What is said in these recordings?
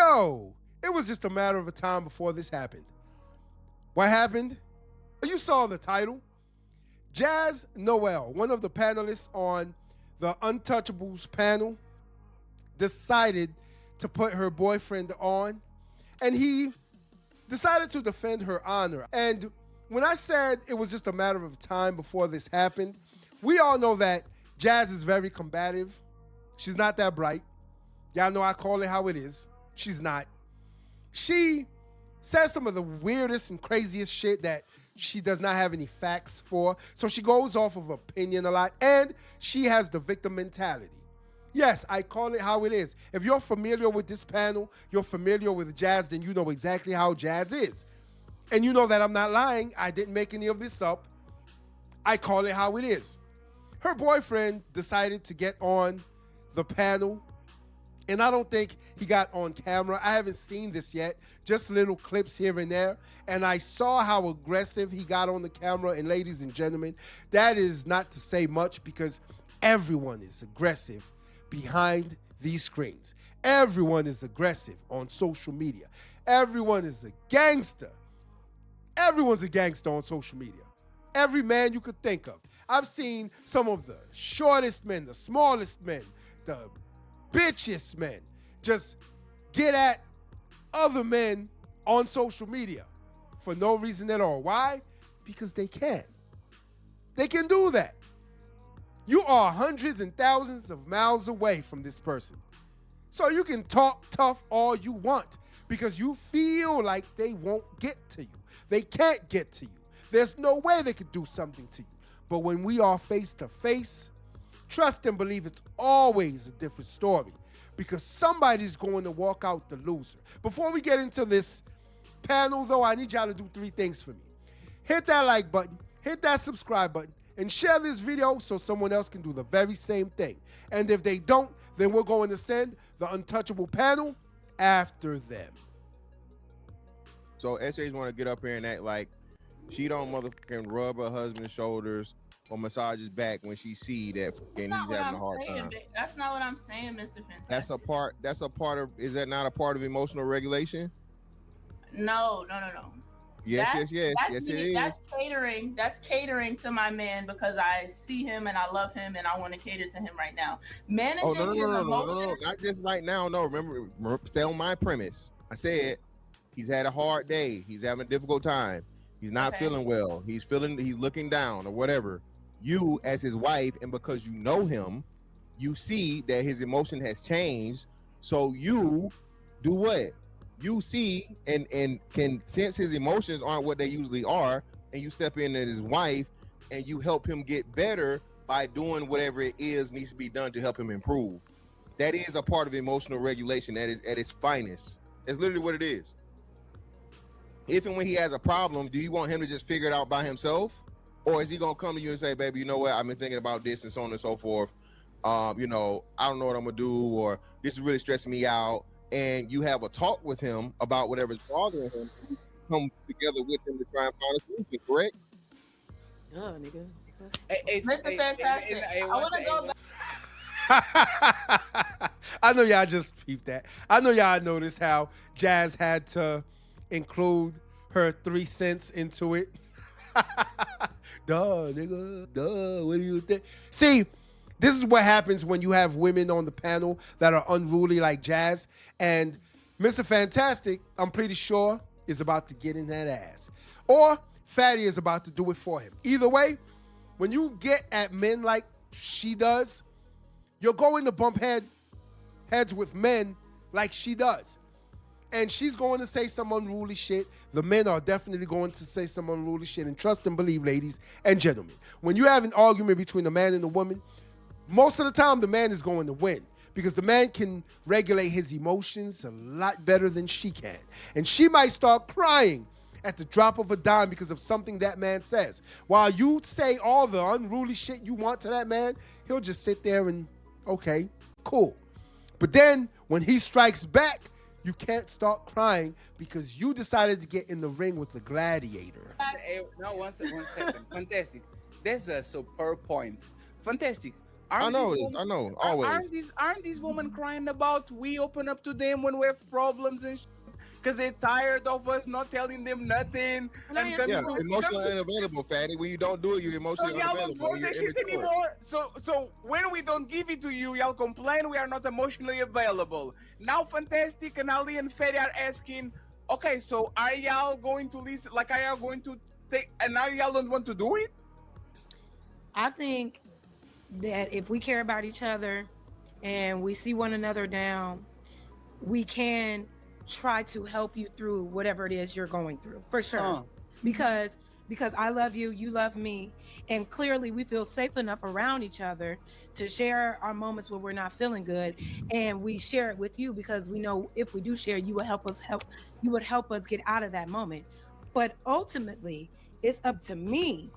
Yo, it was just a matter of a time before this happened. What happened? You saw the title. Jazz Noel, one of the panelists on the Untouchables panel, decided to put her boyfriend on, and he decided to defend her honor. And when I said it was just a matter of time before this happened, we all know that Jazz is very combative. She's not that bright. Y'all know I call it how it is. She's not. She says some of the weirdest and craziest shit that she does not have any facts for. So she goes off of opinion a lot, and she has the victim mentality. Yes, I call it how it is. If you're familiar with this panel, you're familiar with Jazz, then you know exactly how Jazz is. And you know that I'm not lying. I didn't make any of this up. I call it how it is. Her boyfriend decided to get on the panel, and I don't think he got on camera. I haven't seen this yet, just little clips here and there. And I saw how aggressive he got on the camera. And ladies and gentlemen, that is not to say much, because everyone is aggressive behind these screens. Everyone is aggressive on social media. Everyone is a gangster. Everyone's a gangster on social media. Every man you could think of. I've seen some of the shortest men, the smallest men, the bitchiest men just get at other men on social media for no reason at all. Why? Because they can. They can do that. You are hundreds and thousands of miles away from this person. So you can talk tough all you want because you feel like they won't get to you. They can't get to you. There's no way they could do something to you. But when we are face to face, trust and believe it's always a different story, because somebody's going to walk out the loser. Before we get into this panel, though, I need y'all to do 3 things for me. Hit that like button, hit that subscribe button, and share this video so someone else can do the very same thing. And if they don't, then we're going to send the Untouchable panel after them. So SJ's want to get up here and act like she don't motherfucking rub her husband's shoulders or massage his back when she see that he's having a hard time. That's not what I'm saying, Mr. Fantastic. That's a part of, is that not a part of emotional regulation? No. Yes, it is. That's catering to my man because I see him and I love him and I want to cater to him right now. Managing his emotions. No, not just right now. No, remember, stay on my premise. I said he's had a hard day. He's having a difficult time. He's not feeling well. He's looking down or whatever. You, as his wife, and because you know him, you see that his emotion has changed. So you do what? You see and can sense his emotions aren't what they usually are, and you step in as his wife and you help him get better by doing whatever it is needs to be done to help him improve. That is a part of emotional regulation. That is at its finest. That's literally what it is. If and when he has a problem, do you want him to just figure it out by himself? Or is he gonna come to you and say, baby, you know what? I've been thinking about this and so on and so forth. I don't know what I'm gonna do, or this is really stressing me out. And you have a talk with him about whatever's bothering him. And you come together with him to try and find a solution, correct? Nigga. Hey, Mr. Fantastic, I want to go back. I know y'all just peeped that. I know y'all noticed how Jazz had to include her 3 cents into it. Duh, nigga. Duh, what do you think? See, this is what happens when you have women on the panel that are unruly like Jazz. And Mr. Fantastic, I'm pretty sure, is about to get in that ass. Or Fatty is about to do it for him. Either way, when you get at men like she does, you're going to bump heads with men like she does. And she's going to say some unruly shit. The men are definitely going to say some unruly shit. And trust and believe, ladies and gentlemen, when you have an argument between a man and a woman, most of the time the man is going to win, because the man can regulate his emotions a lot better than she can. And she might start crying at the drop of a dime because of something that man says. While you say all the unruly shit you want to that man, he'll just sit there and, okay, cool. But then when he strikes back, you can't start crying because you decided to get in the ring with the gladiator. Hey, now one second. Fantastic. That's a super point. Fantastic. I know this. I know. Always. Aren't these women crying about we open up to them when we have problems and because they're tired of us not telling them nothing? And yeah, emotionally unavailable, fatty. When you don't do it, you're emotionally y'all unavailable. don't want that shit anymore. So when we don't give it to you, y'all complain we are not emotionally available. Now Fantastic and Ali and 𝗕cie are asking, okay, so are y'all going to listen? Like, are y'all going to take? And now y'all don't want to do it? I think that if we care about each other and we see one another down, we can try to help you through whatever it is you're going through, for sure. Because I love you, you love me, and clearly we feel safe enough around each other to share our moments where we're not feeling good, and we share it with you because we know if we do share, you would help us get out of that moment. But ultimately, it's up to me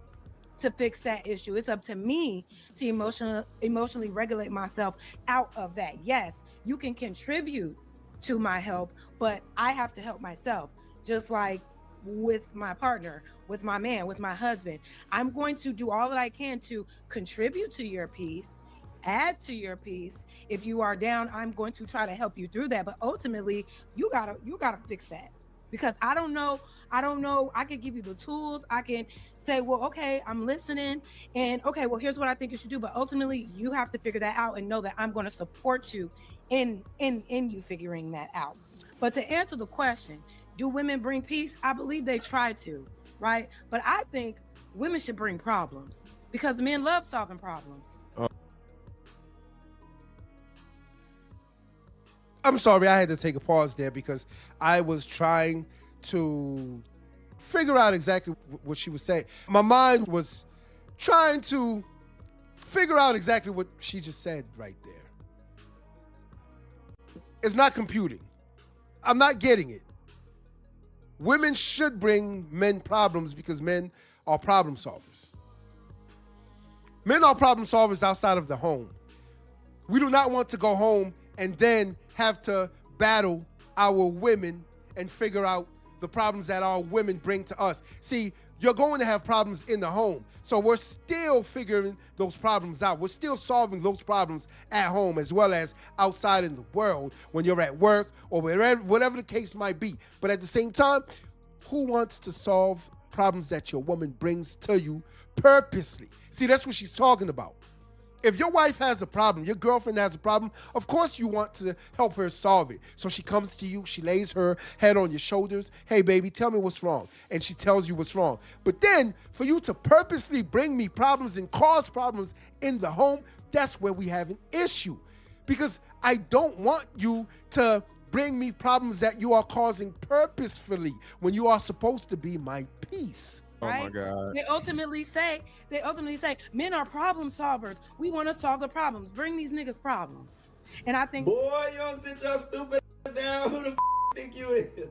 to fix that issue. It's up to me to emotionally regulate myself out of that. Yes, you can contribute to my help, but I have to help myself. Just like with my partner, with my man, with my husband, I'm going to do all that I can to contribute to your peace, add to your peace. If you are down, I'm going to try to help you through that. But ultimately, you gotta fix that, because I don't know. I can give you the tools. I can say, well, okay, I'm listening, and okay, well, here's what I think you should do. But ultimately, you have to figure that out and know that I'm going to support you in you figuring that out. But to answer the question, do women bring peace? I believe they try to, right? But I think women should bring problems because men love solving problems. I'm sorry, I had to take a pause there because I was trying to figure out exactly what she was saying. My mind was trying to figure out exactly what she just said right there. It's not computing. I'm not getting it. Women should bring men problems because men are problem solvers. Men are problem solvers outside of the home. We do not want to go home and then have to battle our women and figure out the problems that our women bring to us. See, you're going to have problems in the home. So we're still figuring those problems out. We're still solving those problems at home as well as outside in the world when you're at work or whatever the case might be. But at the same time, who wants to solve problems that your woman brings to you purposely? See, that's what she's talking about. If your wife has a problem, your girlfriend has a problem, of course you want to help her solve it. So she comes to you, she lays her head on your shoulders. Hey, baby, tell me what's wrong. And she tells you what's wrong. But then for you to purposely bring me problems and cause problems in the home, that's where we have an issue. Because I don't want you to bring me problems that you are causing purposefully when you are supposed to be my peace. Right? Oh my God. They ultimately say, men are problem solvers. We want to solve the problems. Bring these niggas problems. And I think, boy, you don't sit your stupid down. Who the think you is?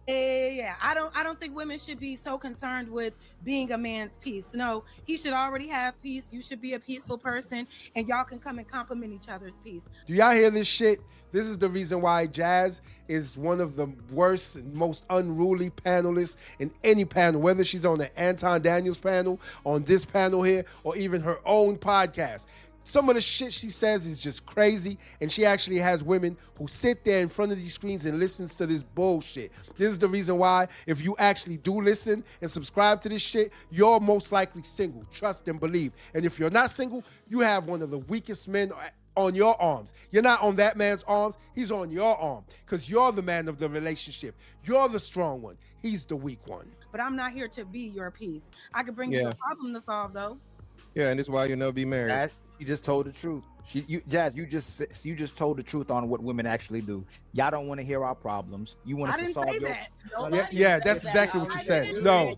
Yeah, I don't think women should be so concerned with being a man's peace. No, he should already have peace. You should be a peaceful person, and y'all can come and compliment each other's peace. Do y'all hear this shit? This is the reason why Jazz is one of the worst and most unruly panelists in any panel, whether she's on the Anton Daniels panel, on this panel here, or even her own podcast. Some of the shit she says is just crazy, and she actually has women who sit there in front of these screens and listens to this bullshit. This is the reason why, if you actually do listen and subscribe to this shit, you're most likely single. Trust and believe. And if you're not single, you have one of the weakest men on your arms. You're not on that man's arms. He's on your arm because you're the man of the relationship. You're the strong one. He's the weak one. But I'm not here to be your peace. I could bring you a problem to solve, though. Yeah, and this is why you'll never be married. She just told the truth. Jazz, you just told the truth on what women actually do. Y'all don't want to hear our problems. You want us to solve your. Yeah, that's exactly what you said. No,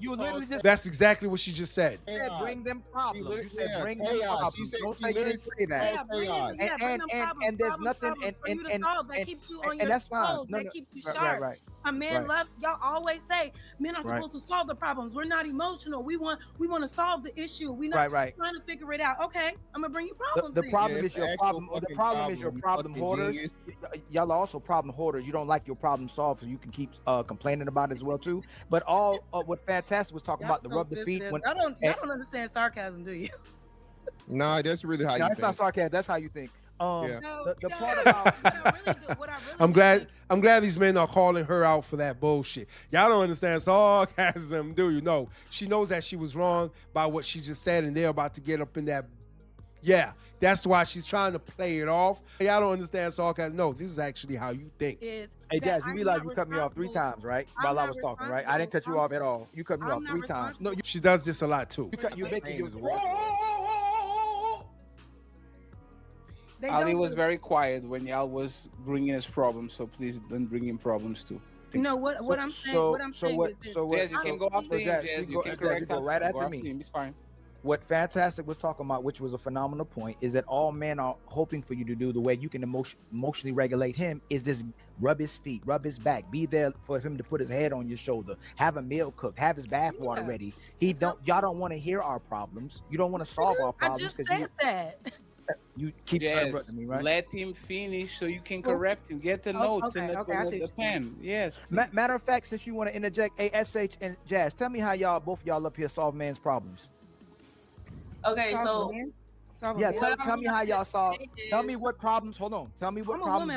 that's exactly what she just said. You said bring them problems. You said bring them 𝗕cie. problems. Don't say you didn't say that. And there's nothing and that's fine. That keeps you sharp. Right. A man loves, y'all always say men are supposed to solve the problems. We're not emotional. We want to solve the issue. We're not trying to figure it out. Okay, I'm gonna bring you problems. The problem is your problem. The problem is your problem hoarders. Y'all are also problem hoarders. You don't like your problem solved, so you can keep complaining about it as well too. But all what Fantastic was talking about, the rub the feet. Y'all don't understand sarcasm, do you? No, that's really how you That's think. not sarcasm. That's how you think. Yeah. The part about I'm glad these men are calling her out for that bullshit. Y'all don't understand sarcasm, do you? No, she knows that she was wrong by what she just said, and they're about to get up in that. Yeah, that's why she's trying to play it off. Y'all don't understand sarcasm. No, this is actually how you think. Hey, Jazz, you realize you cut me off 3 times, right? While I was talking, right? I didn't cut you off at all. You cut me off 3 times. No, She does this a lot too. you making you. Ali was very quiet when y'all was bringing us problems, so please don't bring him problems too. No, what I'm saying. Jazz, you can go after him. Jazz, you can correct go right after me. It's fine. What Fantastic was talking about, which was a phenomenal point, is that all men are hoping for you to do the way you can emotionally regulate him is this: rub his feet, rub his back, be there for him to put his head on your shoulder, have a meal cooked, have his bath water ready. Y'all don't want to hear our problems. You don't want to solve our problems. I just said that. You keep interrupting me, right? Let him finish so you can correct him. Get the notes in the pen. Yes. Matter of fact, since you want to interject, 𝗚 and Jazz, tell me how both y'all up here solve men's problems. Okay, so yeah, tell me how y'all solve. Tell me what problems. Hold on. Tell me what problems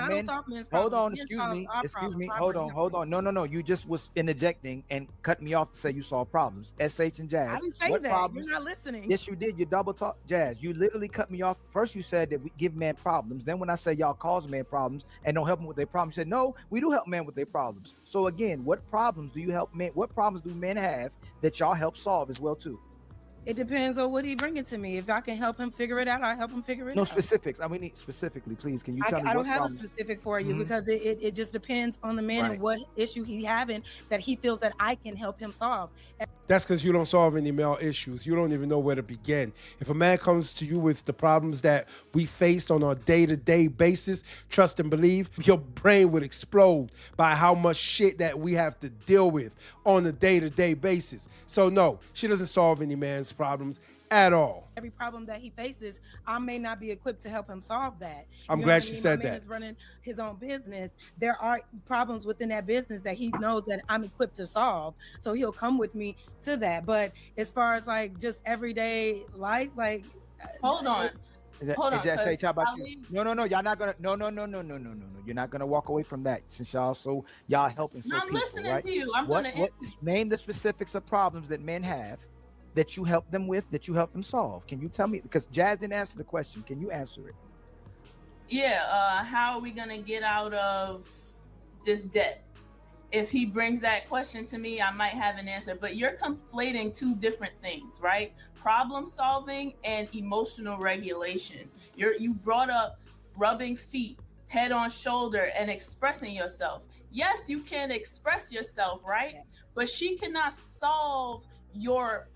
men. Hold on. Excuse me. Hold on. No. You just was interjecting and cut me off to say you solve problems. 𝗚 and Jazz. I didn't say that. Problems? You're not listening. Yes, you did. You double talk, Jazz. You literally cut me off. First, you said that we give men problems. Then, when I say y'all cause men problems and don't help them with their problems, you said no, we do help men with their problems. So again, what problems do you help men? What problems do men have that y'all help solve as well too? It depends on what he bringing to me. If I can help him figure it out, I help him figure it out. No specifics. I mean, specifically, please. Can you tell me? I don't have a specific for you because it just depends on the man and what issue he's having that he feels that I can help him solve. That's because you don't solve any male issues. You don't even know where to begin. If a man comes to you with the problems that we face on a day-to-day basis, trust and believe, your brain would explode by how much shit that we have to deal with on a day-to-day basis. So no, she doesn't solve any man's problems at all. Every problem that he faces, I may not be equipped to help him solve that. I'm glad she said that. He's running his own business. There are problems within that business that he knows that I'm equipped to solve. So he'll come with me to that. But as far as like just everyday life, like hold on. Hold on. Just say, how about you? No. Y'all not gonna. No. You're not gonna walk away from that since y'all helping. So I'm peaceful, listening right? to you. I'm what, gonna name the specifics of problems that men have that you help them with, that you help them solve. Can you tell me? Because Jazz didn't answer the question. Can you answer it? Yeah. How are we gonna get out of this debt? If he brings that question to me, I might have an answer, but you're conflating 2 different things, right? Problem solving and emotional regulation. You brought up rubbing feet, head on shoulder, and expressing yourself. Yes, you can express yourself, right? But she cannot solve your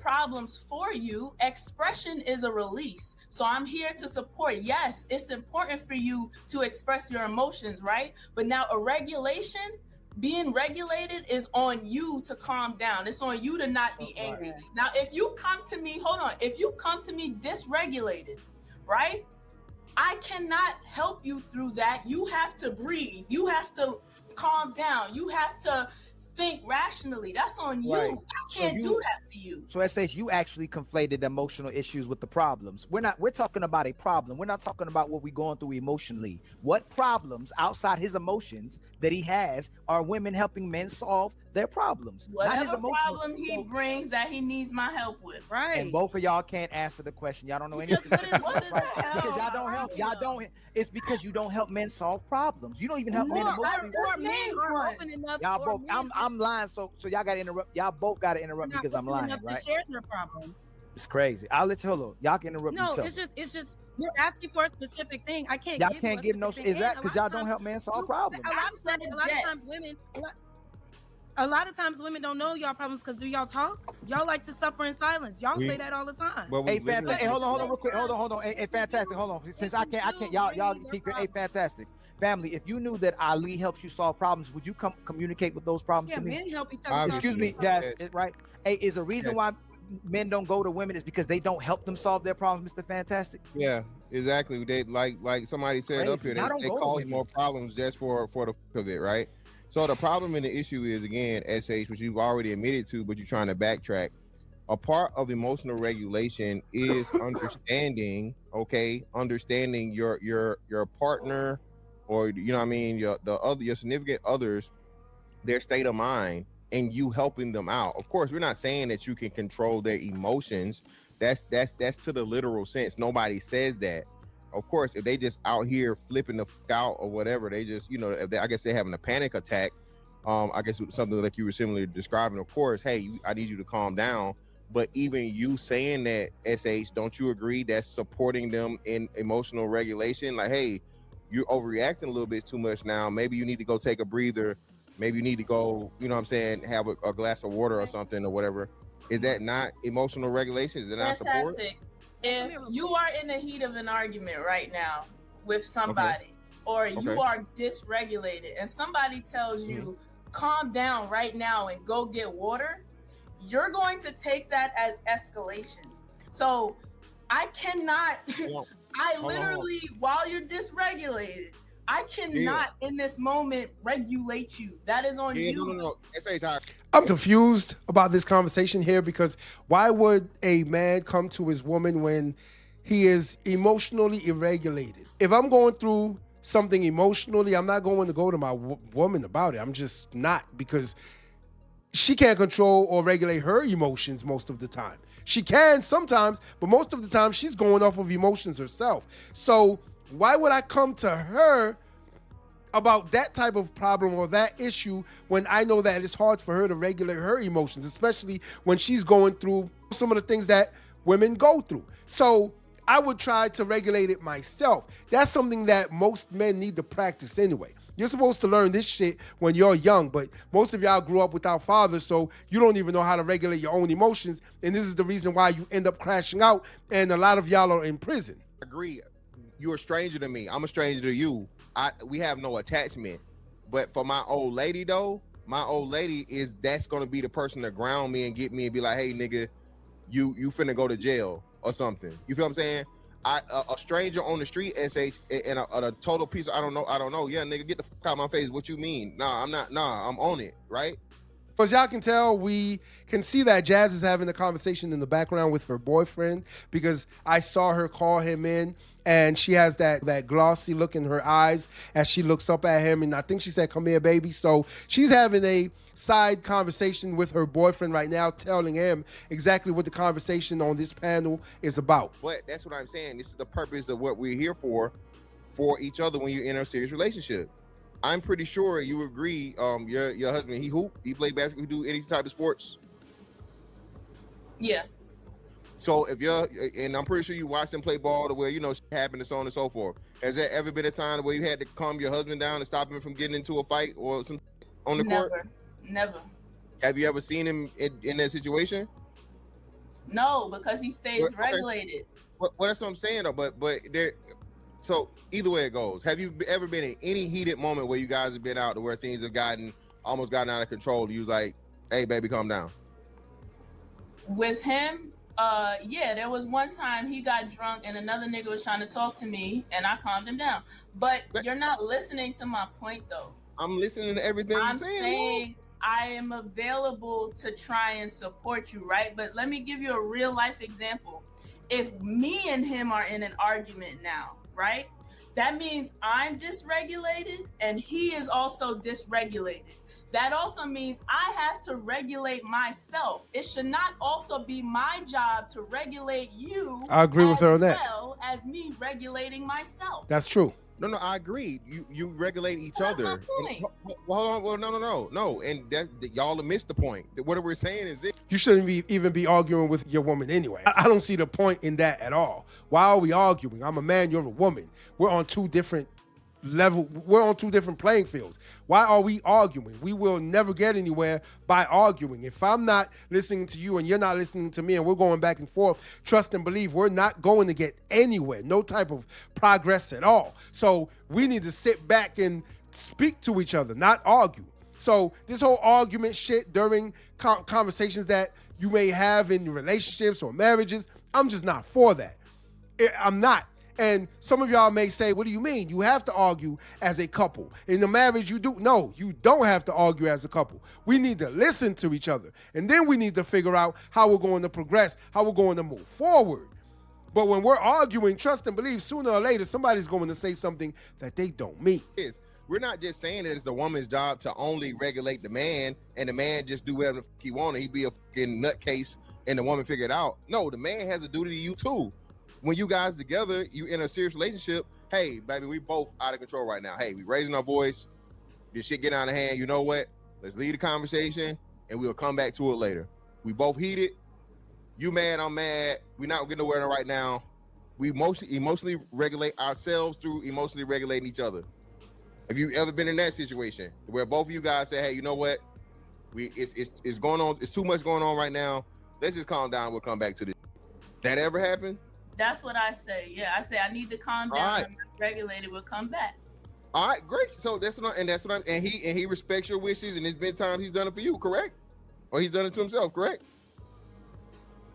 problems for you. Expression is a release. So I'm here to support. Yes, it's important for you to express your emotions, right? But now a regulation, being regulated is on you to calm down. It's on you to not be angry. Now, if you come to me, if you come to me dysregulated, right? I cannot help you through that. You have to breathe. You have to calm down. You have to think rationally. That's on you. Right. I can't do that for you. So it says you actually conflated emotional issues with the problems. We're talking about a problem. We're not talking about what we're going through emotionally. What problems outside his emotions that he has are women helping men solve their problems? Whatever problem he brings that he needs my help with. Right. And both of y'all can't answer the question. Y'all don't know any specifics. Because y'all don't help. Y'all don't. It's because you don't help men solve problems. You don't even help men emotionally. Y'all both. I'm lying. So y'all got to interrupt. Y'all both got to interrupt me because I'm lying, right? To share their problem. It's crazy. I'll let you hold on. Y'all can interrupt me. No, it's just you're asking for a specific thing. I can't. Y'all can't give no. Is that because y'all don't help men solve problems? A lot of times women don't know y'all problems because do y'all talk? Y'all like to suffer in silence. Y'all say that all the time. Hey, fantastic. Hey, hold on real quick. Hold on. Hey, fantastic. Hold on. Since I can't. Y'all keep it. Hey, fantastic. Family, if you knew that Ali helps you solve problems, would you communicate with those problems to me? Men help each other. Excuse me, Jazz. Right? Hey, is a reason why men don't go to women is because they don't help them solve their problems, Mr. Fantastic? Yeah, exactly. They like somebody said up here, they cause more problems just for the of it, right? So the problem and the issue is, again, 𝗚, which you've already admitted to, but you're trying to backtrack. a part of emotional regulation is understanding, okay, understanding your partner, or you know what I mean, your significant others, their state of mind, and you helping them out. Of course, we're not saying that you can control their emotions. That's to the literal sense. Nobody says that. Of course, if they just out here flipping the fuck out or whatever, they just, you know, I guess they're having a panic attack. I guess something like you were similarly describing. Of course, hey, I need you to calm down. But even you saying that, SH, don't you agree that's supporting them in emotional regulation? Like, hey, you're overreacting a little bit too much now. Maybe you need to go take a breather. Maybe you need to go, you know what I'm saying, have a glass of water or something or whatever. Is that not emotional regulation? Is it not support? Fantastic. If you are in the heat of an argument right now with somebody, or you are dysregulated, and somebody tells you, calm down right now and go get water, you're going to take that as escalation. So I cannot, I literally, while you're dysregulated, I cannot in this moment regulate you. That is on you. No. I'm confused about this conversation here, because why would a man come to his woman when he is emotionally irregulated? If I'm going through something emotionally, I'm not going to go to my woman about it. I'm just not, because she can't control or regulate her emotions most of the time. She can sometimes, but most of the time she's going off of emotions herself. So why would I come to her about that type of problem or that issue when I know that it's hard for her to regulate her emotions, especially when she's going through some of the things that women go through? So I would try to regulate it myself. That's something that most men need to practice anyway. You're supposed to learn this shit when you're young, but most of y'all grew up without fathers, so you don't even know how to regulate your own emotions, and this is the reason why you end up crashing out, and a lot of y'all are in prison. Agree. You're a stranger to me. I'm a stranger to you. We have no attachment. But for my old lady, though, my old lady that's going to be the person to ground me and get me and be like, hey, nigga, you finna go to jail or something. You feel what I'm saying? A stranger on the street, SH, and a total piece of, I don't know. Yeah, nigga, get the fuck out of my face. What you mean? Nah, I'm not. Nah, I'm on it, right? As y'all can tell, we can see that Jazz is having a conversation in the background with her boyfriend, because I saw her call him in, and she has that glossy look in her eyes as she looks up at him, and I think she said, come here, baby. So she's having a side conversation with her boyfriend right now, telling him exactly what the conversation on this panel is about. But that's what I'm saying. This is the purpose of what we're here for each other when you're in a serious relationship. I'm pretty sure you agree, your husband, he hoop, he play basketball, he do any type of sports. Yeah. So if and I'm pretty sure you watched him play ball to where, you know, shit happened and so on and so forth. Has there ever been a time where you had to calm your husband down and stop him from getting into a fight or some on the court? Never. Have you ever seen him in that situation? No, because he stays regulated. Well, that's what I'm saying though. But there. So either way it goes, have you ever been in any heated moment where you guys have been out to where things have almost gotten out of control? You was like, hey, baby, calm down. With him, yeah, there was one time he got drunk and another nigga was trying to talk to me and I calmed him down. But you're not listening to my point though. I'm listening to everything you're saying. I'm saying I am available to try and support you, right? But let me give you a real life example. If me and him are in an argument now, right? That means I'm dysregulated and he is also dysregulated. That also means I have to regulate myself. It should not also be my job to regulate you. I agree with her on that. As well as me regulating myself. That's true. No, I agree. You regulate each Well, other. that's my point. Well, no. And that y'all have missed the point. What we're saying is this. You shouldn't even be arguing with your woman anyway. I don't see the point in that at all. Why are we arguing? I'm a man, you're a woman. We're on two different levels. We're on two different playing fields. Why are we arguing? We will never get anywhere by arguing. If I'm not listening to you and you're not listening to me and we're going back and forth, trust and believe we're not going to get anywhere. No type of progress at all. So we need to sit back and speak to each other, not argue. So this whole argument shit during conversations that you may have in relationships or marriages, I'm just not for that. I'm not. And some of y'all may say, what do you mean? You have to argue as a couple. In the marriage, you do. No, you don't have to argue as a couple. We need to listen to each other. And then we need to figure out how we're going to progress, how we're going to move forward. But when we're arguing, trust and believe, sooner or later, somebody's going to say something that they don't mean. We're not just saying that it's the woman's job to only regulate the man and the man just do whatever the fuck he want and he be a fucking nutcase and the woman figure it out. No, the man has a duty to you too. When you guys together, you in a serious relationship, hey, baby, we both out of control right now. Hey, we raising our voice. This shit getting out of hand. You know what? Let's leave the conversation and we'll come back to it later. We both heated. You mad, I'm mad. We're not getting nowhere right now. We emotionally regulate ourselves through emotionally regulating each other. Have you ever been in that situation where both of you guys say, hey, you know what? It's going on. It's too much going on right now. Let's just calm down. We'll come back to this. That ever happen? That's what I say. Yeah, I say I need to calm down. Right. And regulate it. We'll come back. All right, great. So that's what he respects your wishes, and it's been times he's done it for you, correct? Or he's done it to himself, correct?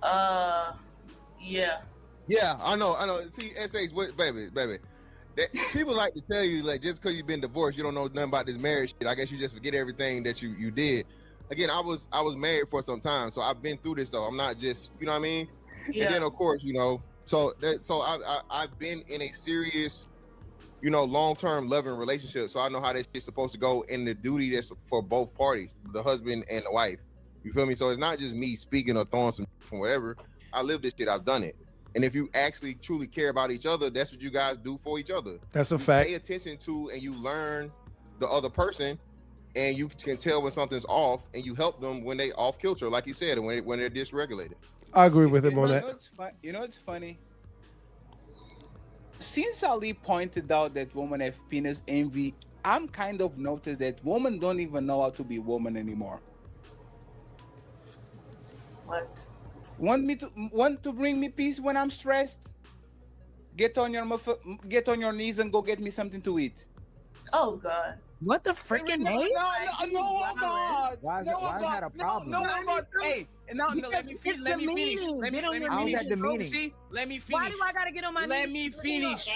Yeah. Yeah, I know. See, SH, what, baby. That, people like to tell you, like, just because you've been divorced, you don't know nothing about this marriage shit. I guess you just forget everything that you did. Again, I was married for some time, so I've been through this though. I'm not just, you know what I mean? Yeah. And then of course, you know, so I've been in a serious, you know, long-term loving relationship. So I know how that shit's supposed to go, and the duty that's for both parties, the husband and the wife. You feel me? So it's not just me speaking or throwing some from whatever. I live this shit. I've done it. And if you actually truly care about each other, that's what you guys do for each other. That's a fact. Pay attention to and you learn the other person, and you can tell when something's off, and you help them when they off kilter, like you said, and when they're dysregulated. I agree with him on that. You know it's funny? Since Ali pointed out that women have penis envy, I'm kind of noticed that women don't even know how to be women anymore. What? Want to bring me peace when I'm stressed? Get on your knees and go get me something to eat. Oh God. What the freaking name? No, God. Why is that a problem? No, God. Hey, no, let me finish. Let me finish. How's that demeaning? See, let me finish. Why do I gotta get on my knees? Let me finish.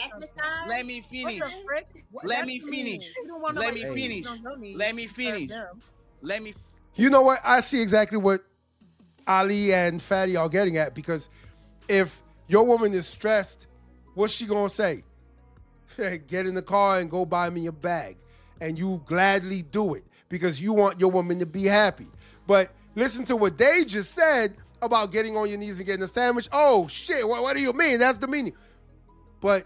Let me finish. What the frick? Let me finish. Let me finish. Let me finish. Let me. You know what? I see exactly what Ali and Fatty are getting at, because if your woman is stressed, what's she gonna say? Get in the car and go buy me a bag. And you gladly do it because you want your woman to be happy. But listen to what they just said about getting on your knees and getting a sandwich. Oh shit, what do you mean? That's the meaning. But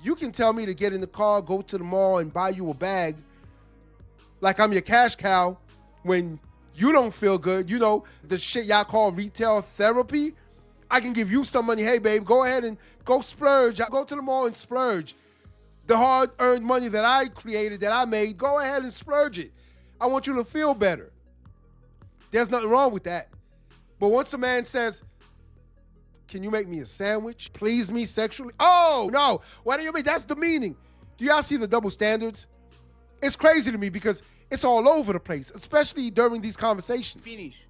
you can tell me to get in the car, go to the mall and buy you a bag like I'm your cash cow when you don't feel good. You know, the shit y'all call retail therapy. I can give you some money. Hey, babe, go ahead and go splurge. Go to the mall and splurge. The hard-earned money that I created, that I made, go ahead and splurge it. I want you to feel better. There's nothing wrong with that. But once a man says, can you make me a sandwich? Please me sexually? Oh, no. What do you mean? That's the meaning. Do y'all see the double standards? It's crazy to me because it's all over the place, especially during these conversations. Finish.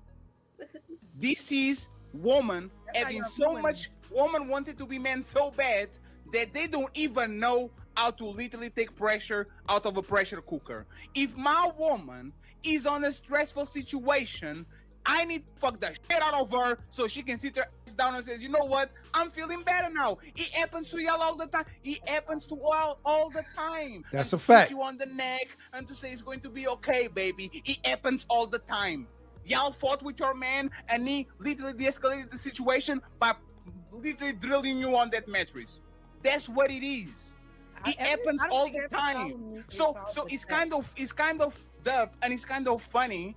This is woman having so much, woman wanted to be men so bad that they don't even know how to literally take pressure out of a pressure cooker. If my woman is on a stressful situation, I need to fuck the shit out of her so she can sit her ass down and says, you know what? I'm feeling better now. It happens to y'all all the time. It happens to all the time. That's and a fact. To kiss you on the neck and to say it's going to be okay, baby. It happens all the time. Y'all fought with your man and he literally de-escalated the situation by literally drilling you on that mattress. That's what it is. It happens all the time. So it's kind of dumb and it's kind of funny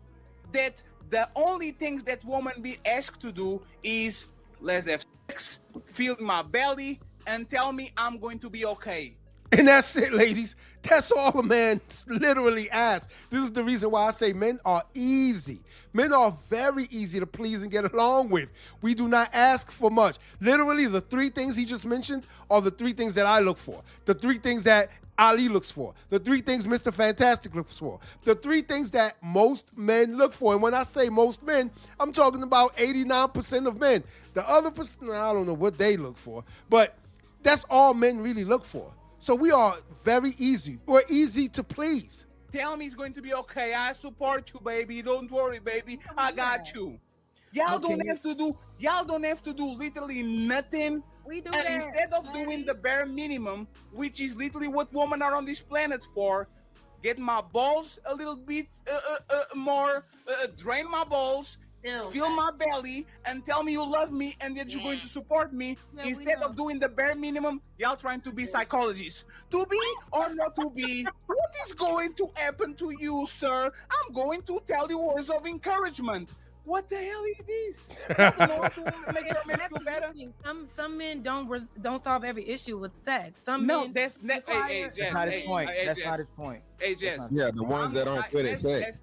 that the only things that women be asked to do is let's have sex, feel my belly, and tell me I'm going to be okay. And that's it, ladies. That's all a man literally asks. This is the reason why I say men are easy. Men are very easy to please and get along with. We do not ask for much. Literally, the three things he just mentioned are the three things that I look for. The three things that Ali looks for. The three things Mr. Fantastic looks for. The three things that most men look for. And when I say most men, I'm talking about 89% of men. The other percent, I don't know what they look for, but That's all men really look for. So we are very easy. We're easy to please. Tell me it's going to be okay. I support you, baby. Don't worry, baby. I got you. Y'all don't have to do literally nothing. We do And that. instead of doing the bare minimum, which is literally what women are on this planet for, get my balls a little bit more, drain my balls, fill my belly, and tell me you love me and that you're going to support me. Yeah, we Instead know. of doing the bare minimum, y'all trying to be psychologists. To be or not to be, what is going to happen to you, sir? I'm going to tell you words of encouragement. What the hell is this? I don't know how to make your man feel better. Some men don't solve every issue with sex. Some No, men that's not. Hey, That's Jazz. not his Hey, point. hey, That's Jazz. not his point. Hey, Jazz. Yeah, the ones that aren't good at sex.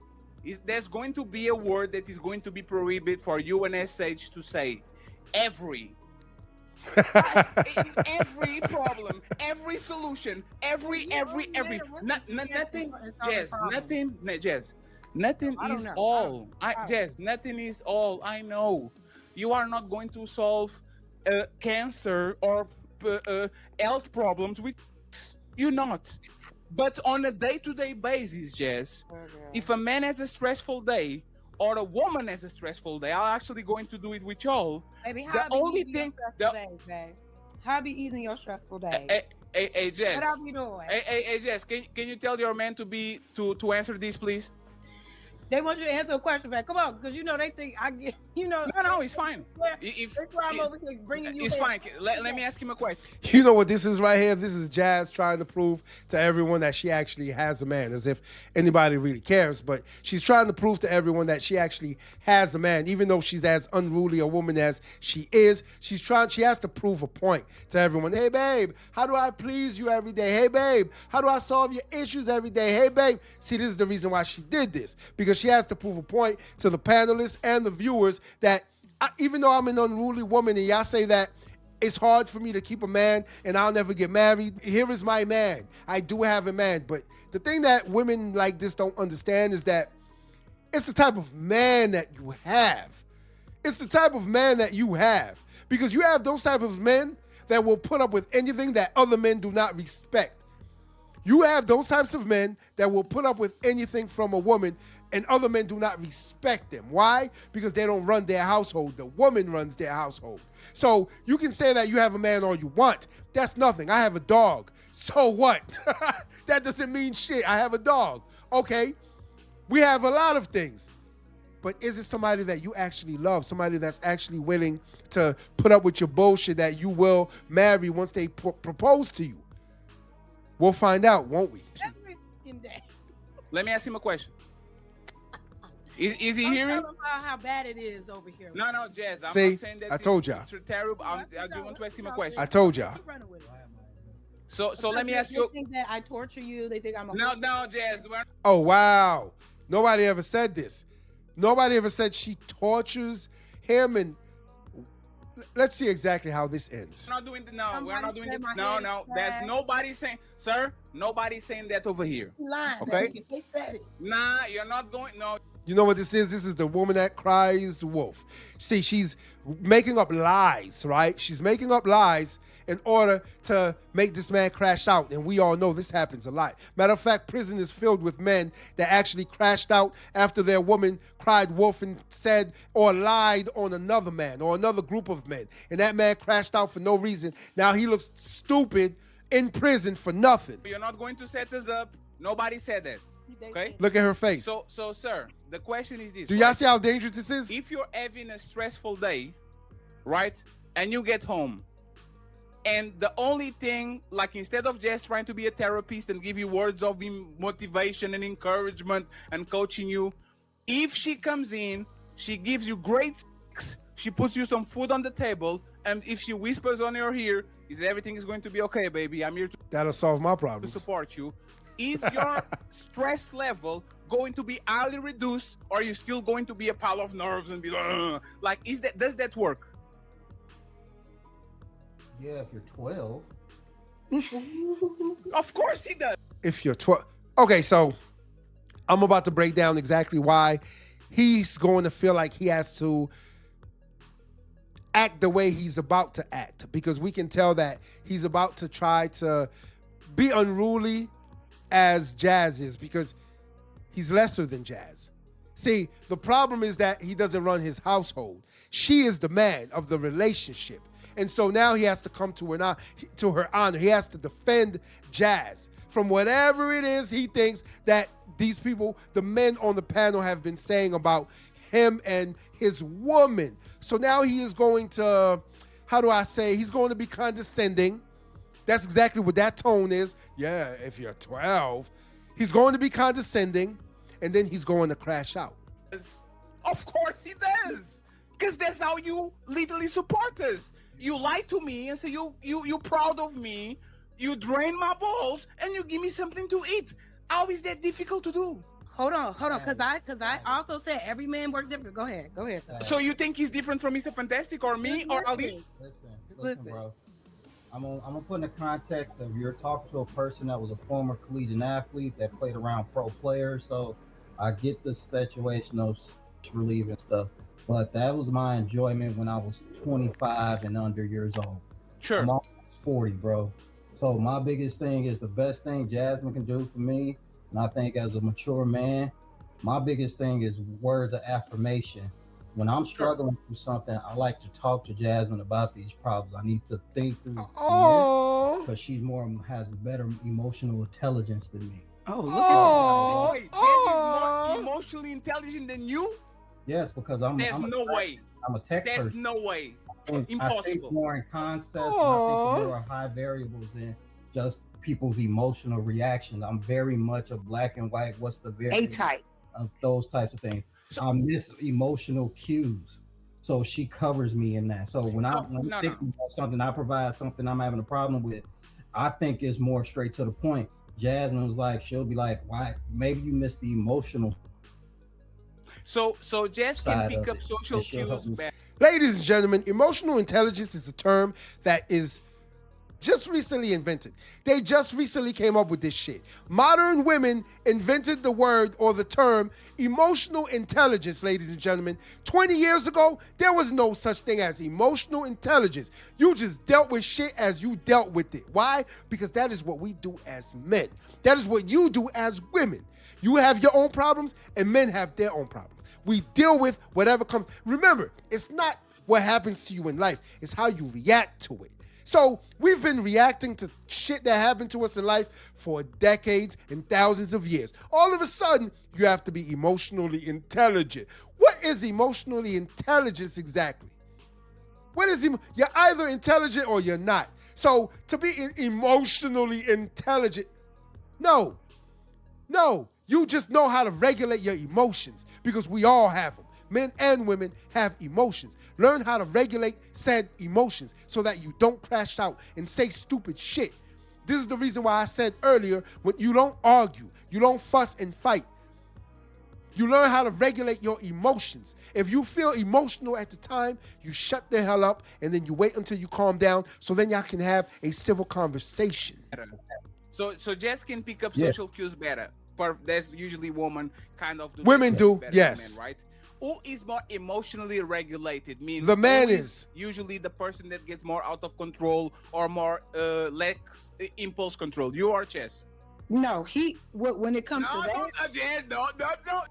There's going to be a word that is going to be prohibited for you and 𝗕liche to say. Every problem, every solution, every nothing, Jazz, nothing I don't is know. all. Jazz, nothing is all. I know. You are not going to solve cancer or health problems with you're not. But on a day-to-day basis, Jazz, if a man has a stressful day or a woman has a stressful day, I'm actually going to do it with y'all. Baby, The how only be thing- easing your stressful days, babe? How be easing your stressful days? Hey, Jazz. What are you doing? Hey, Jess, can you tell your man to answer this, please? They want you to answer a question back. Come on, because you know they think I get. No, it's fine. That's why I'm over here bringing you. It's in. fine. Let me ask him a question. You know what this is right here? This is Jazz trying to prove to everyone that she actually has a man, as if anybody really cares. But she's trying to prove to everyone that she actually has a man, even though she's as unruly a woman as she is. She has to prove a point to everyone. Hey, babe, how do I please you every day? Hey, babe, how do I solve your issues every day? Hey, babe. See, this is the reason why she did this, because she has to prove a point to the panelists and the viewers that even though I'm an unruly woman and y'all say that it's hard for me to keep a man and I'll never get married, here is my man. I do have a man. But the thing that women like this don't understand is that it's the type of man that you have. It's the type of man that you have. Because you have those type of men that will put up with anything that other men do not respect. You have those types of men that will put up with anything from a woman and other men do not respect them. Why? Because they don't run their household. The woman runs their household. So you can say that you have a man all you want. That's nothing. I have a dog. So what? That doesn't mean shit. I have a dog. Okay. We have a lot of things. But is it somebody that you actually love? Somebody that's actually willing to put up with your bullshit that you will marry once they propose to you? We'll find out, won't we? Every fucking day. Let me ask him a question. Is he I'm hearing? telling about how bad it is over here. No, Jazz. I'm See, not saying that I told y'all. it's terrible. I do want to ask him a question. I told y'all. Keep running with it. So let me ask They you. think that I torture you. They think I'm a. No, Jazz. Oh, wow. Nobody ever said this. Nobody ever said she tortures him. And let's see exactly how this ends. We're not doing we're not doing said it. my No. head is There's flat. nobody saying, sir. Nobody's saying that over here. Lying. Okay. They said it. Nah, you're not going. No. You know what this is? This is the woman that cries wolf. See, she's making up lies, right? She's making up lies in order to make this man crash out. And we all know this happens a lot. Matter of fact, prison is filled with men that actually crashed out after their woman cried wolf and said or lied on another man or another group of men. And that man crashed out for no reason. Now he looks stupid in prison for nothing. You're not going to set us up. Nobody said that. Okay. Look at her face. So, sir, the question is this. Do y'all see how dangerous this is? If you're having a stressful day, right, and you get home, and the only thing, like, instead of just trying to be a therapist and give you words of motivation and encouragement and coaching you, if she comes in, she gives you great sex, she puts you some food on the table, and if she whispers on your ear, everything is going to be okay, baby. I'm here That'll solve my to problems. support you. Is your stress level going to be highly reduced, or are you still going to be a pile of nerves and be like, does that work? Yeah, if you're 12. Of course he does. If you're 12. Okay, so I'm about to break down exactly why he's going to feel like he has to act the way he's about to act, because we can tell that he's about to try to be unruly as Jazz is, because he's lesser than Jazz. See, the problem is that he doesn't run his household. She is the man of the relationship. And so now he has to come to her honor. He has to defend Jazz from whatever it is he thinks that these people, the men on the panel, have been saying about him and his woman. So now he is going to, he's going to be condescending. That's exactly what that tone is. Yeah, if you're 12. He's going to be condescending, and then he's going to crash out. Of course he does. Because that's how you literally support us. You lie to me and say you're proud of me. You drain my balls and you give me something to eat. How is that difficult to do? Hold on, because I also said every man works different. Go ahead. So you think he's different from Mr. Fantastic or me or Ali? Listen, bro. I'm gonna put in the context of you're talking to a person that was a former collegiate athlete that played around pro players. So I get the situation of relief and stuff, but that was my enjoyment when I was 25 and under years old. Sure. I'm almost 40, bro. So my biggest thing is the best thing Jasmine can do for me, and I think as a mature man, my biggest thing is words of affirmation. When I'm struggling through something, I like to talk to Jasmine about these problems. I need to think through because she's has better emotional intelligence than me. Wait, Jasmine's more emotionally intelligent than you? Yes, because There's no way. I'm a tech There's person. no way. I think Impossible. more in concepts, and I think more high variables than just people's emotional reactions. I'm very much a black and white. What's the variable A-type of those types of things? So I miss emotional cues, so she covers me in that. So when I'm thinking about something, I provide something I'm having a problem with. I think it's more straight to the point. Jasmine was like, she'll be like, "Why? Maybe you missed the emotional." So Jazz can pick up social cues better. Ladies and gentlemen, emotional intelligence is a term that is just recently invented. They just recently came up with this shit. Modern women invented the word or the term emotional intelligence, ladies and gentlemen. 20 years ago, there was no such thing as emotional intelligence. You just dealt with shit as you dealt with it. Why? Because that is what we do as men. That is what you do as women. You have your own problems and men have their own problems. We deal with whatever comes. Remember, it's not what happens to you in life. It's how you react to it. So we've been reacting to shit that happened to us in life for decades and thousands of years. All of a sudden, you have to be emotionally intelligent. What is emotionally intelligence exactly? What is you're either intelligent or you're not. So to be emotionally intelligent, no. You just know how to regulate your emotions, because we all have them. Men and women have emotions. Learn how to regulate said emotions so that you don't crash out and say stupid shit. This is the reason why I said earlier, when you don't argue, you don't fuss and fight. You learn how to regulate your emotions. If you feel emotional at the time, you shut the hell up and then you wait until you calm down so then y'all can have a civil conversation. So Jess can pick up social cues better. That's usually women kind of do. Women do, yes. Men, right? Who is more emotionally regulated? Means the man is usually the person that gets more out of control or more lacks impulse control. You are Chess. No, when it comes to that. No.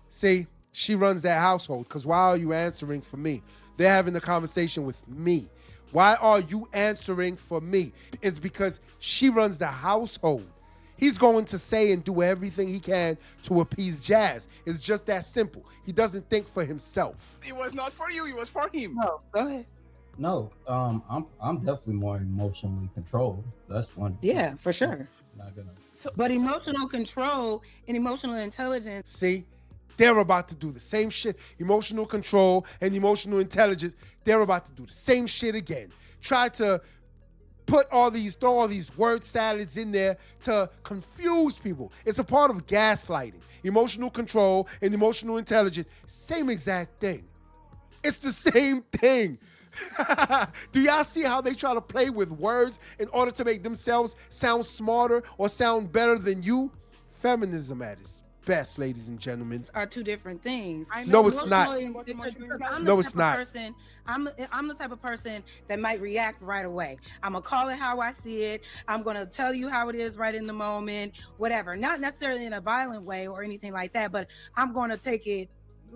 See, she runs that household, because why are you answering for me? They're having the conversation with me. Why are you answering for me? It's because she runs the household. He's going to say and do everything he can to appease Jazz. It's just that simple. He doesn't think for himself. It was not for you. It was for him. No, go ahead. No, I'm definitely more emotionally controlled. That's one. Yeah, for sure. Not gonna. But emotional control and emotional intelligence. See, they're about to do the same shit. Emotional control and emotional intelligence, they're about to do the same shit again. Try to throw all these word salads in there to confuse people. It's a part of gaslighting. Emotional control and emotional intelligence, same exact thing. It's the same thing. Do y'all see how they try to play with words in order to make themselves sound smarter or sound better than you? Feminism at its best, ladies and gentlemen. Are two different things. I No, know, it's not. Because I'm No, the it's type of not. person, I'm the type of person that might react right away. I'm gonna call it how I see it. I'm gonna tell you how it is right in the moment, whatever. Not necessarily in a violent way or anything like that, but I'm gonna take it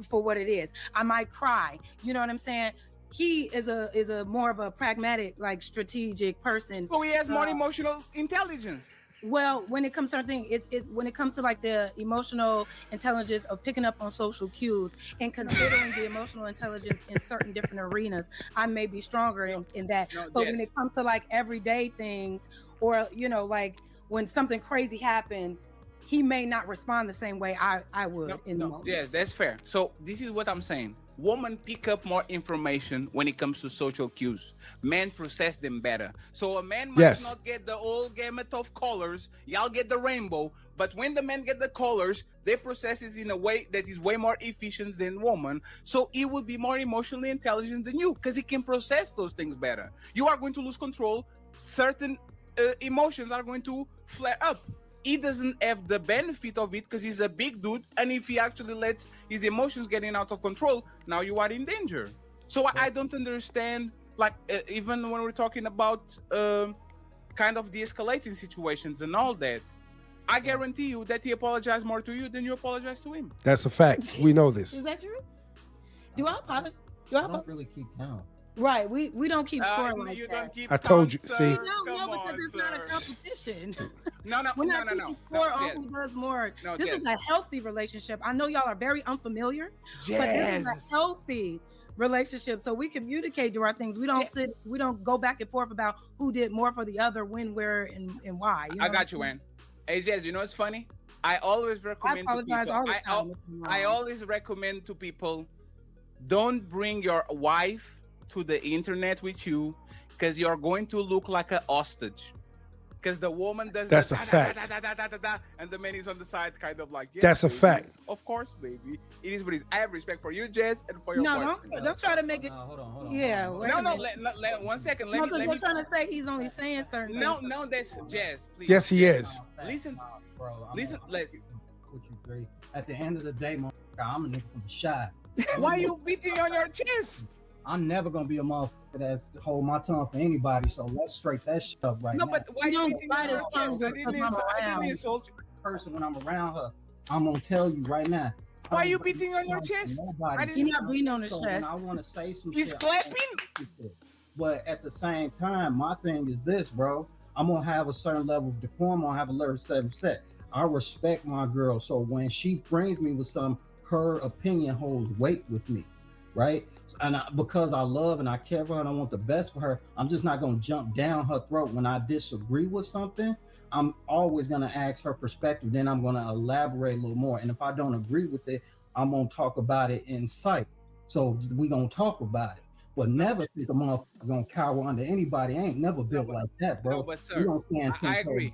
for what it is. I might cry. You know what I'm saying? He is a more of a pragmatic, like strategic person. So he has more emotional intelligence. Well, when it comes to certain things, it's when it comes to like the emotional intelligence of picking up on social cues and considering the emotional intelligence in certain different arenas, I may be stronger in that. But when it comes to like everyday things, or like when something crazy happens, he may not respond the same way I would in the moment. Yes, that's fair. So this is what I'm saying. Women pick up more information when it comes to social cues. Men process them better. So a man might not get the whole gamut of colors. Y'all get the rainbow. But when the men get the colors, they process it in a way that is way more efficient than woman. So he will be more emotionally intelligent than you because he can process those things better. You are going to lose control. Certain emotions are going to flare up. He doesn't have the benefit of it because he's a big dude, and if he actually lets his emotions getting out of control, now you are in danger. So I don't understand, like even when we're talking about kind of de-escalating situations and all that, I guarantee you that he apologized more to you than you apologize to him. That's a fact. We know this. Is that true? Do I apologize? I don't really keep count. Right, we don't keep score like you that. Don't keep I told you. count, See, No, because it's not a competition. No. We're not keeping score on who does more. This is a healthy relationship. I know y'all are very unfamiliar, but this is a healthy relationship. So we communicate to our things. We don't go back and forth about who did more for the other, when, where, and why. You know I got you, Ann. Hey, Jazz, you know what's funny? I always recommend to people. All the time I always recommend to people, don't bring your wife to the internet with you, because you're going to look like a hostage. Because the woman does that's a fact, and the man is on the side, kind of like, yes, that's a baby. fact. Of course, baby. It is what it is. I have respect for you, Jazz, and for your partner. Don't try to make it. Hold on. Yeah. No. Let 1 second. Let me. You're trying to say he's only saying certain things. No, that's Jazz. Please. Yes, he is. Listen, bro. Listen. What you agree? At the end of the day, I'm a nigga from the shy. Why you beating on your chest? I'm never gonna be a motherfucker that hold my tongue for anybody. So let's straight that shit up right now. No, but why you beating on your chest? I didn't insult you. Person when I'm around her, I'm gonna tell you right now. Why you beating on your chest? He's not beating on his chest. When I want to say some He's shit, clapping. But at the same time, my thing is this, bro. I'm gonna have a certain level of decorum. I'm gonna have a level of set. I respect my girl, so when she brings me with her opinion holds weight with me, right? And because I love and I care for her and I want the best for her, I'm just not going to jump down her throat when I disagree with something. I'm always going to ask her perspective. Then I'm going to elaborate a little more. And if I don't agree with it, I'm going to talk about it in sight. So we going to talk about it. But never think a motherfucker going to cower under anybody. I ain't never built like that, bro. No, but sir, you don't stand I agree.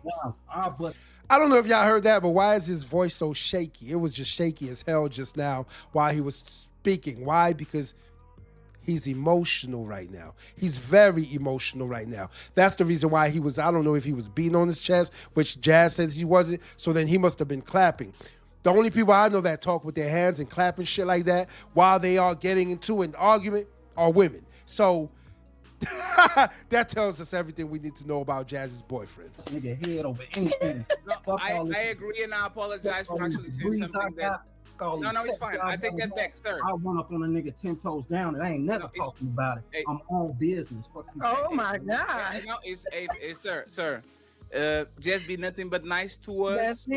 I don't know if y'all heard that, but why is his voice so shaky? It was just shaky as hell just now while he was speaking. Why? Because he's emotional right now. He's very emotional right now. That's the reason why he was, I don't know if he was beating on his chest, which Jazz says he wasn't, so then he must have been clapping. The only people I know that talk with their hands and clapping shit like that while they are getting into an argument are women. So that tells us everything we need to know about Jazz's boyfriend. Nigga head over anything. I agree, and I apologize for actually saying something that... No, it's fine. I take that back, sir. I run up on a nigga 10 toes down and I ain't never talking about it. Hey, I'm on business. Oh my God. No, it's sir. Just be nothing but nice to us. So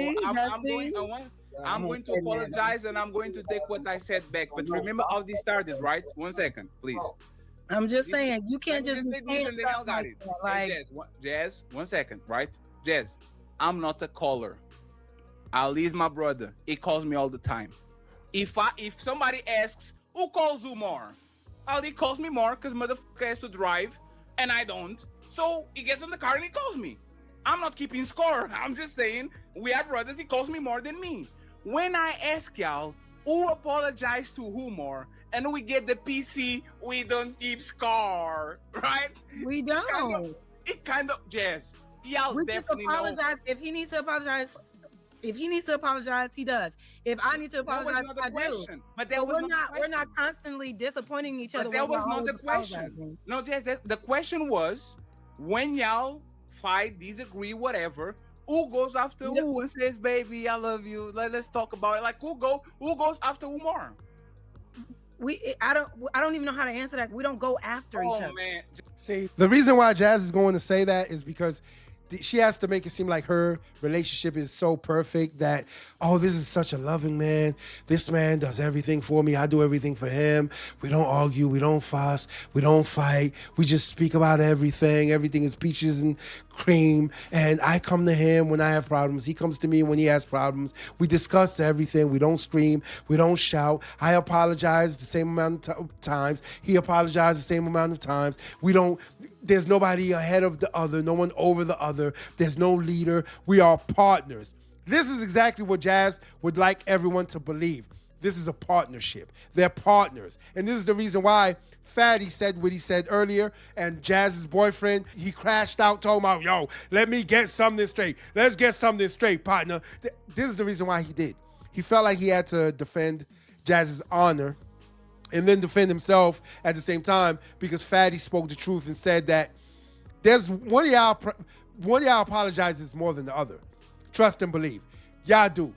I'm going to apologize and I'm going to take what I said back. But remember how this started, right? 1 second, please. I'm just saying, you can't just say stuff got it. Hey, Jazz, 1 second, right? Jazz, I'm not a caller. Ali's my brother. He calls me all the time. If somebody asks, who calls you more? Ali calls me more because motherfucker has to drive and I don't. So he gets in the car and he calls me. I'm not keeping score. I'm just saying we are brothers. He calls me more than me. When I ask y'all who apologize to who more and we get the PC, we don't keep score, right? We don't. It kind of Jazz. Y'all we definitely apologize know. if he needs to apologize. If he needs to apologize, he does. If I need to That was apologize, not the I do. question. But that So was we're not. not we're not constantly disappointing each other. But that when was we're not the always question. apologizing. No, Jazz. The question was, when y'all fight, disagree, whatever, who goes after who and says, "Baby, I love you. Let's talk about it." Like who goes after who more? I don't even know how to answer that. We don't go after each other. Oh man. See, the reason why Jazz is going to say that is because she has to make it seem like her relationship is so perfect that, oh, this is such a loving man. This man does everything for me. I do everything for him. We don't argue. We don't fuss. We don't fight. We just speak about everything. Everything is peaches and cream. And I come to him when I have problems. He comes to me when he has problems. We discuss everything. We don't scream. We don't shout. I apologize the same amount of times. He apologizes the same amount of times. There's nobody ahead of the other, no one over the other. There's no leader. We are partners. This is exactly what Jazz would like everyone to believe. This is a partnership. They're partners. And this is the reason why 𝗙cie said what he said earlier, and Jazz's boyfriend, he crashed out, told him, yo, let me get something straight. Let's get something straight, partner. This is the reason why he did. He felt like he had to defend Jazz's honor and then defend himself at the same time, because 𝗙cie spoke the truth and said that there's one of y'all apologizes more than the other. Trust and believe. Y'all do.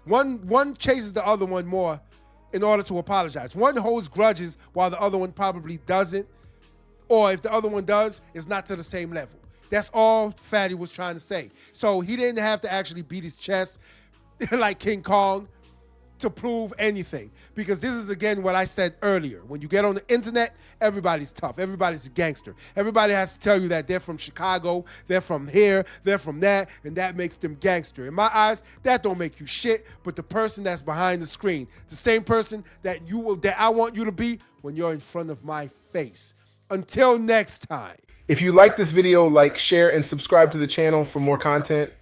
One chases the other one more in order to apologize. One holds grudges while the other one probably doesn't. Or if the other one does, it's not to the same level. That's all 𝗙cie was trying to say. So he didn't have to actually beat his chest like King Kong to prove anything, because this is again what I said earlier. When you get on the internet, everybody's tough. Everybody's a gangster. Everybody has to tell you that they're from Chicago, they're from here, they're from that, and that makes them gangster. In my eyes, that don't make you shit, but the person that's behind the screen, the same person that I want you to be when you're in front of my face. Until next time. If you like this video, like, share, and subscribe to the channel for more content.